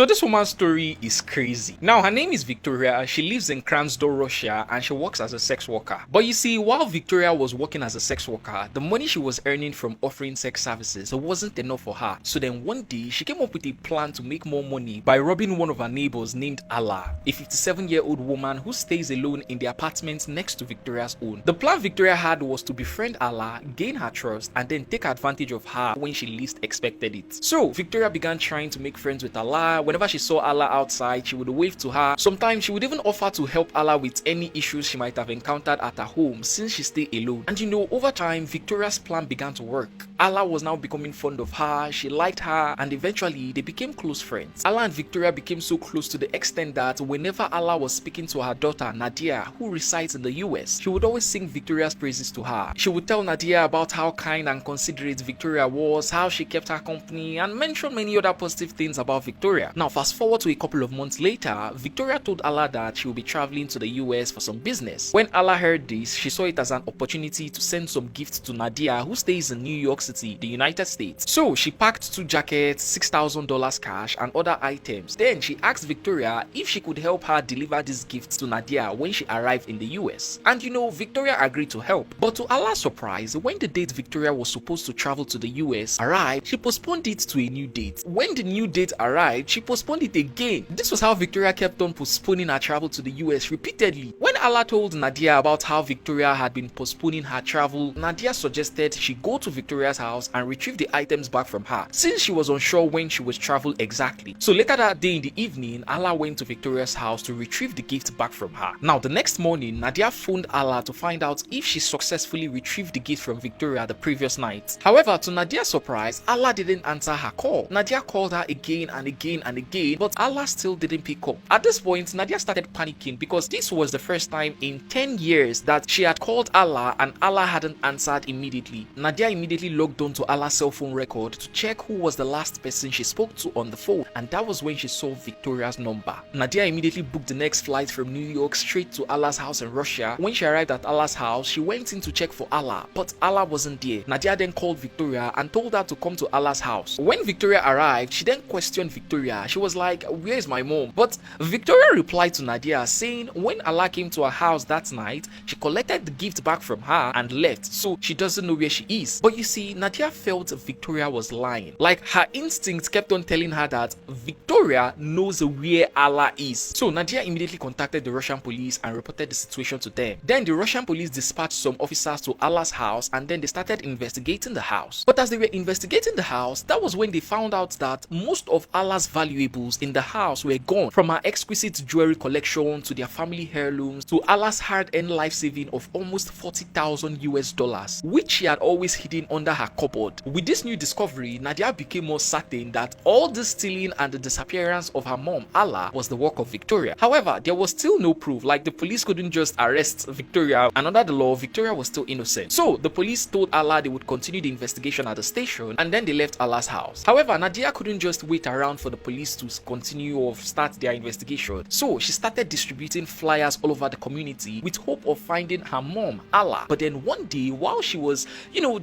So this woman's story is crazy. Now her name is Victoria, she lives in Krasnodar, Russia, and she works as a sex worker. But you see, while Victoria was working as a sex worker, the money she was earning from offering sex services wasn't enough for her. So then one day, she came up with a plan to make more money by robbing one of her neighbors named Alla, a 57-year-old woman who stays alone in the apartment next to Victoria's own. The plan Victoria had was to befriend Alla, gain her trust, and then take advantage of her when she least expected it. So Victoria began trying to make friends with Alla. Whenever she saw Alla outside, she would wave to her. Sometimes she would even offer to help Alla with any issues she might have encountered at her home since she stayed alone. And over time, Victoria's plan began to work. Alla was now becoming fond of her, she liked her, and eventually they became close friends. Alla and Victoria became so close to the extent that whenever Alla was speaking to her daughter Nadia, who resides in the US, she would always sing Victoria's praises to her. She would tell Nadia about how kind and considerate Victoria was, how she kept her company, and mention many other positive things about Victoria. Now fast forward to a couple of months later, Victoria told Alla that she would be traveling to the US for some business. When Alla heard this, she saw it as an opportunity to send some gifts to Nadia, who stays in New York City, the United States. So she packed 2 jackets, $6,000 cash, and other items. Then she asked Victoria if she could help her deliver these gifts to Nadia when she arrived in the US. And Victoria agreed to help. But to Alla's surprise, when the date Victoria was supposed to travel to the US arrived, she postponed it to a new date. When the new date arrived, she postponed it again. This was how Victoria kept on postponing her travel to the US repeatedly. When Alla told Nadia about how Victoria had been postponing her travel, Nadia suggested she go to Victoria's house and retrieve the items back from her, since she was unsure when she would travel exactly. So later that day in the evening, Alla went to Victoria's house to retrieve the gift back from her. Now the next morning, Nadia phoned Alla to find out if she successfully retrieved the gift from Victoria the previous night. However, to Nadia's surprise, Alla didn't answer her call. Nadia called her again and again and again, but Alla still didn't pick up. At this point, Nadia started panicking because this was the first time in 10 years that she had called Alla and Alla hadn't answered immediately. Nadia immediately logged on to Alla's cell phone record to check who was the last person she spoke to on the phone, and that was when she saw Victoria's number. Nadia immediately booked the next flight from New York straight to Alla's house in Russia. When she arrived at Alla's house, she went in to check for Alla, but Alla wasn't there. Nadia then called Victoria and told her to come to Alla's house. When Victoria arrived, she then questioned Victoria. She was like, "Where is my mom?" But Victoria replied to Nadia saying when Alla came to her house that night, she collected the gift back from her and left, so she doesn't know where she is. But you see, Nadia felt Victoria was lying. Like her instinct kept on telling her that Victoria knows where Alla is. So Nadia immediately contacted the Russian police and reported the situation to them. Then the Russian police dispatched some officers to Alla's house, and then they started investigating the house. But as they were investigating the house, that was when they found out that most of Alla's valuables in the house were gone, from her exquisite jewelry collection to their family heirlooms to Alla's hard-earned life saving of almost $40,000, which she had always hidden under her cupboard. With this new discovery, Nadia became more certain that all the stealing and the disappearance of her mom, Alla, was the work of Victoria. However, there was still no proof, like the police couldn't just arrest Victoria, and under the law, Victoria was still innocent. So the police told Alla they would continue the investigation at the station, and then they left Alla's house. However, Nadia couldn't just wait around for the police to continue or start their investigation. So she started distributing flyers all over the community with hope of finding her mom, Alla. But then one day, while she was,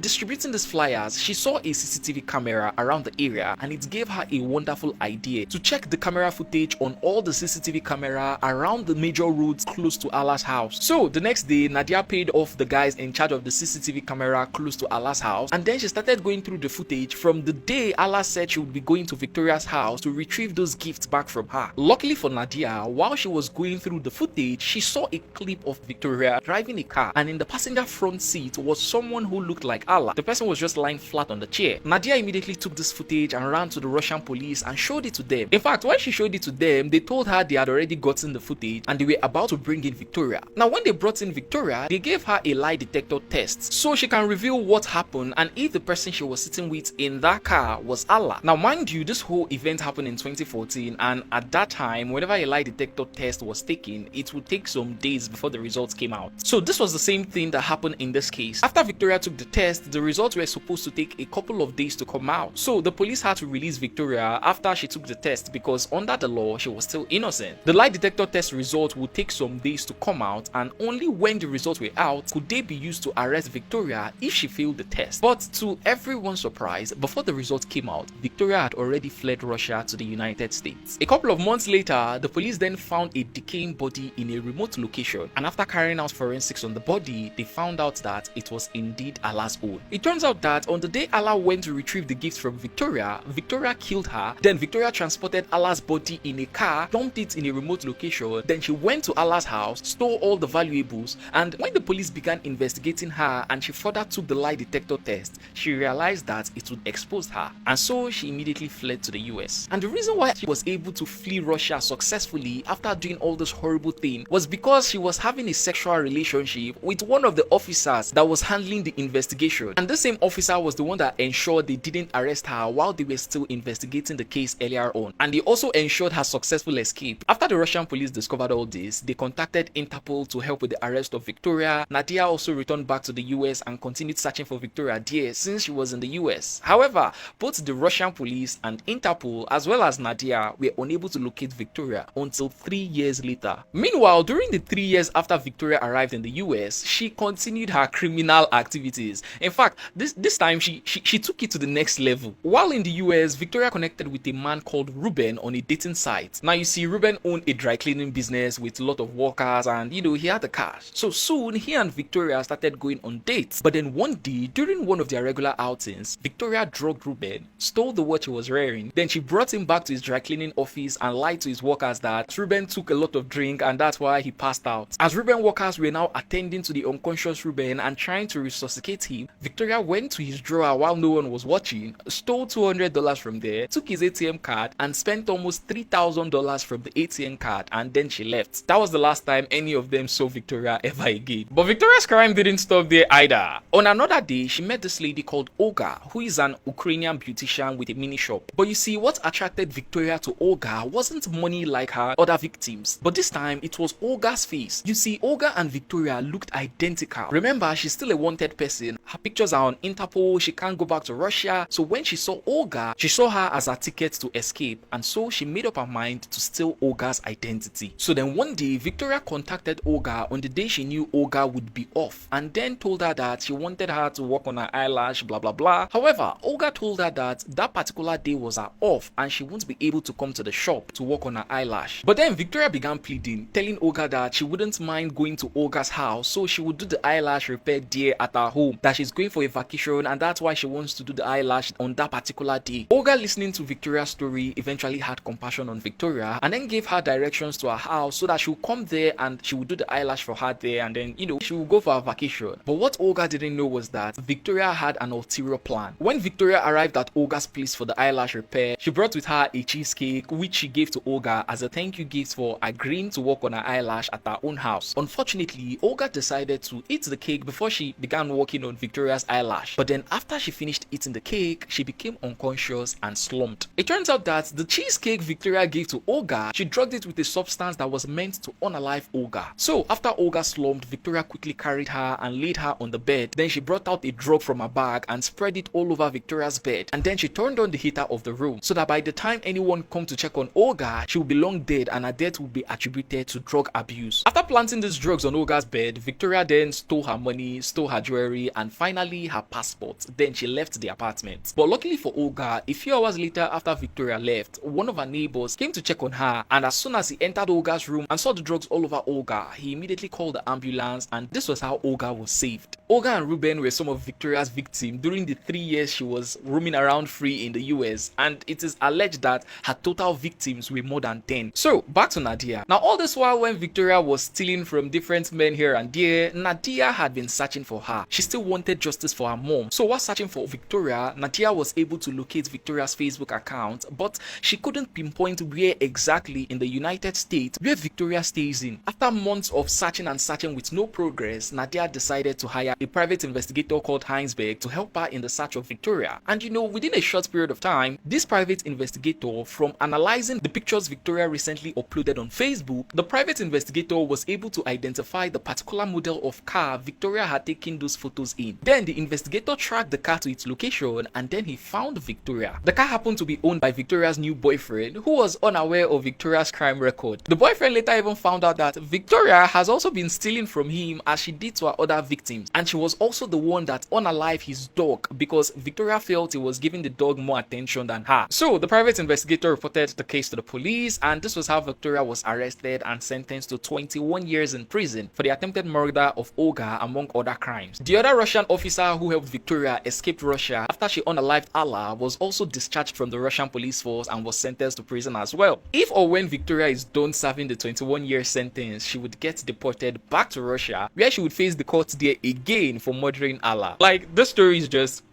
distributing these flyers, she saw a CCTV camera around the area, and it gave her a wonderful idea to check the camera footage on all the CCTV camera around the major roads close to Alla's house. So the next day, Nadia paid off the guys in charge of the CCTV camera close to Alla's house, and then she started going through the footage from the day Alla said she would be going to Victoria's house to retrieve those gifts back from her. Luckily for Nadia, while she was going through the footage, she saw a clip of Victoria driving a car, and in the passenger front seat was someone who looked like Alla. The person was just lying flat on the chair. Nadia immediately took this footage and ran to the Russian police and showed it to them. In fact, when she showed it to them, they told her they had already gotten the footage and they were about to bring in Victoria. Now, when they brought in Victoria, they gave her a lie detector test so she can reveal what happened and if the person she was sitting with in that car was Alla. Now, mind you, this whole event happened in 2014, and at that time, whenever a lie detector test was taken, it would take some days before the results came out. So this was the same thing that happened in this case. After Victoria took the test, the results were supposed to take a couple of days to come out. So the police had to release Victoria after she took the test because under the law she was still innocent. The lie detector test result would take some days to come out, and only when the results were out could they be used to arrest Victoria if she failed the test. But to everyone's surprise, before the results came out, Victoria had already fled Russia to the United States. A couple of months later, the police then found a decaying body in a remote location, and after carrying out forensics on the body, they found out that it was indeed Allah's own. It turns out that on the day Allah went to retrieve the gifts from Victoria, Victoria killed her. Then Victoria transported Allah's body in a car, dumped it in a remote location. Then she went to Allah's house, stole all the valuables, and when the police began investigating her and she further took the lie detector test, she realized that it would expose her, and so she immediately fled to the US. And the reason why she was able to flee Russia successfully after doing all this horrible thing was because she was having a sexual relationship with one of the officers that was handling the investigation, and the same officer was the one that ensured they didn't arrest her while they were still investigating the case earlier on, and they also ensured her successful escape. After the Russian police discovered all this, they contacted Interpol to help with the arrest of Victoria. Nadia also returned back to the US and continued searching for Victoria there since she was in the US. However, both the Russian police and Interpol as well as Nadia were unable to locate Victoria until 3 years later. Meanwhile, during the 3 years after Victoria arrived in the US, she continued her criminal activities. In fact, this time she took it to the next level. While in the US, Victoria connected with a man called Ruben on a dating site. Now you see, Ruben owned a dry cleaning business with a lot of workers, and he had the cash. So soon he and Victoria started going on dates. But then one day, during one of their regular outings, Victoria drugged Ruben, stole the watch he was wearing, then she brought him back to his dry cleaning office and lied to his workers that Ruben took a lot of drink and that's why he passed out. As Ruben workers were now attending to the unconscious Ruben and trying to resuscitate him, Victoria went to his drawer while no one was watching, stole $200 from there, took his ATM card and spent almost $3,000 from the ATM card, and then she left. That was the last time any of them saw Victoria ever again. But Victoria's crime didn't stop there either. On another day, she met this lady called Olga, who is an Ukrainian beautician with a mini shop. But you see, what attracted Victoria to Olga wasn't money like her other victims, but this time it was Olga's face. You see, Olga and Victoria looked identical. Remember, she's still a wanted person. Her pictures are on Interpol. She can't go back to Russia. So when she saw Olga, she saw her as a ticket to escape, and so she made up her mind to steal Olga's identity. So then one day, Victoria contacted Olga on the day she knew Olga would be off, and then told her that she wanted her to work on her eyelash, blah blah blah. However, Olga told her that that particular day was her off and she wouldn't be able to come to the shop to work on her eyelash. But then Victoria began pleading, telling Olga that she wouldn't mind going to Olga's house so she would do the eyelash repair there at her home, that she's going for a vacation and that's why she wants to do the eyelash on that particular day. Olga, listening to Victoria's story, eventually had compassion on Victoria and then gave her directions to her house so that she would come there and she would do the eyelash for her there, and then she would go for a vacation. But what Olga didn't know was that Victoria had an ulterior plan. When Victoria arrived at Olga's place for the eyelash repair, she brought with her a cheesecake which she gave to Olga as a thank you gift for agreeing to work on her eyelash at her own house. Unfortunately, Olga decided to eat the cake before she began working on Victoria's eyelash. But then after she finished eating the cake, she became unconscious and slumped. It turns out that the cheesecake Victoria gave to Olga, she drugged it with a substance that was meant to unalive Olga. So after Olga slumped, Victoria quickly carried her and laid her on the bed. Then she brought out a drug from her bag and spread it all over Victoria's bed, and then she turned on the heater of the room so that by the time anyone come to check on Olga, she would be long dead and her death would be attributed to drug abuse. After planting these drugs on Olga's bed, Victoria then stole her money, stole her jewelry, and finally her passport. Then she left the apartment. But luckily for Olga, a few hours later after Victoria left, one of her neighbors came to check on her, and as soon as he entered Olga's room and saw the drugs all over Olga, he immediately called the ambulance, and this was how Olga was saved. Olga and Ruben were some of Victoria's victims during the 3 years she was roaming around free in the US, and it is alleged that her total victims were more than 10. So back to Nadia. Now all this while when Victoria was stealing from different men here and there, Nadia had been searching for her. She still wanted justice for her mom. So while searching for Victoria, Nadia was able to locate Victoria's Facebook account, but she couldn't pinpoint where exactly in the United States where Victoria stays in. After months of searching and searching with no progress, Nadia decided to hire a private investigator called Heinsberg to help her in the search of Victoria. And within a short period of time, this private investigator, from analyzing the pictures Victoria recently uploaded on Facebook, the private investigator was able to identify the particular model of car Victoria had taken those photos in. Then the investigator tracked the car to its location, and then he found Victoria. The car happened to be owned by Victoria's new boyfriend, who was unaware of Victoria's crime record. The boyfriend later even found out that Victoria has also been stealing from him as she did to her other victims, and she was also the one that unalived his dog because Victoria felt he was giving the dog more attention than her. So the private investigator reported the case to the police, and this was how Victoria was arrested and sentenced to 21 years in prison for the attempted murder of Olga, among other crimes. The other Russian officer who helped Victoria escape Russia after she unalived Allah was also discharged from the Russian police force and was sentenced to prison as well. If or when Victoria is done serving the 21-year sentence, she would get deported back to Russia, where she would face the court there again for murdering Allah. Like, this story is just...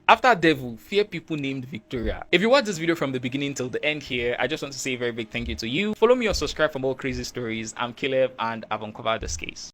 After Devil, fear people named Victoria. If you watched this video from the beginning till the end here, I just want to say a very big thank you to you. Follow me or subscribe for more crazy stories. I'm Caleb and I've uncovered this case.